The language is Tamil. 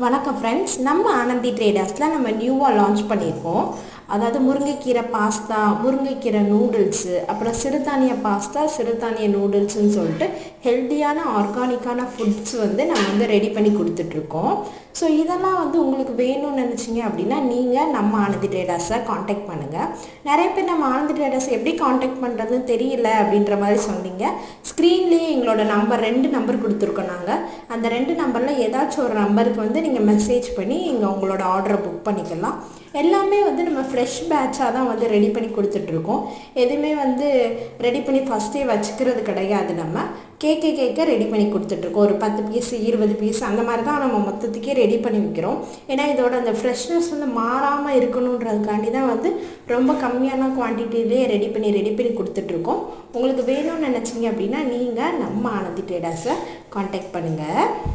வணக்கம் ஃப்ரெண்ட்ஸ், நம்ம ஆனந்தி ட்ரேடர்ஸில் நம்ம நியூவாக லான்ச் பண்ணியிருக்கோம். அதாவது முருங்கைக்கீரை பாஸ்தா, முருங்கைக்கீரை நூடுல்ஸு, அப்புறம் சிறுதானிய பாஸ்தா, சிறுதானிய நூடுல்ஸுன்னு சொல்லிட்டு ஹெல்த்தியான ஆர்கானிக்கான ஃபுட்ஸ் நம்ம ரெடி பண்ணி கொடுத்துட்ருக்கோம். ஸோ இதெல்லாம் உங்களுக்கு வேணும்னு நினச்சிங்க அப்படின்னா நீங்கள் நம்ம ஆனந்தி ட்ரேடர்ஸை காண்டாக்ட் பண்ணுங்கள். நிறைய பேர் நம்ம ஆனந்தி ட்ரேடர்ஸ் எப்படி காண்டாக்ட் பண்ணுறதுன்னு தெரியல அப்படின்ற மாதிரி சொன்னீங்க. ஸ்க்ரீன்லேயே எங்களோட ரெண்டு நம்பர் கொடுத்துருக்கோம். நாங்கள் அந்த 2 நம்பரில் ஏதாச்சும் ஒரு நம்பருக்கு நீங்கள் மெசேஜ் பண்ணி உங்களோட ஆர்டரை புக் பண்ணிக்கலாம். எல்லாமே நம்ம ஃப்ரெஷ் பேட்சாக தான் ரெடி பண்ணி கொடுத்துட்ருக்கோம். எதுவுமே ரெடி பண்ணி ஃபஸ்ட்டே வச்சுக்கிறது கிடையாது. நம்ம கேட்க ரெடி பண்ணி கொடுத்துட்ருக்கோம். ஒரு 10 பீஸ் 20 பீஸ் அந்த மாதிரி தான் நம்ம மொத்தத்துக்கே ரெடி பண்ணி வைக்கிறோம். ஏன்னா இதோட அந்த ஃப்ரெஷ்னஸ் மாறாமல் இருக்கணுன்றதுக்காண்டி தான் ரொம்ப கம்மியான குவான்டிட்டிலே ரெடி பண்ணி கொடுத்துட்ருக்கோம். உங்களுக்கு வேணும்னு நினச்சிங்க அப்படின்னா நீங்கள் நம்ம ஆனந்தி ட்ரேடர்ஸை காண்டாக்ட் பண்ணுங்கள்.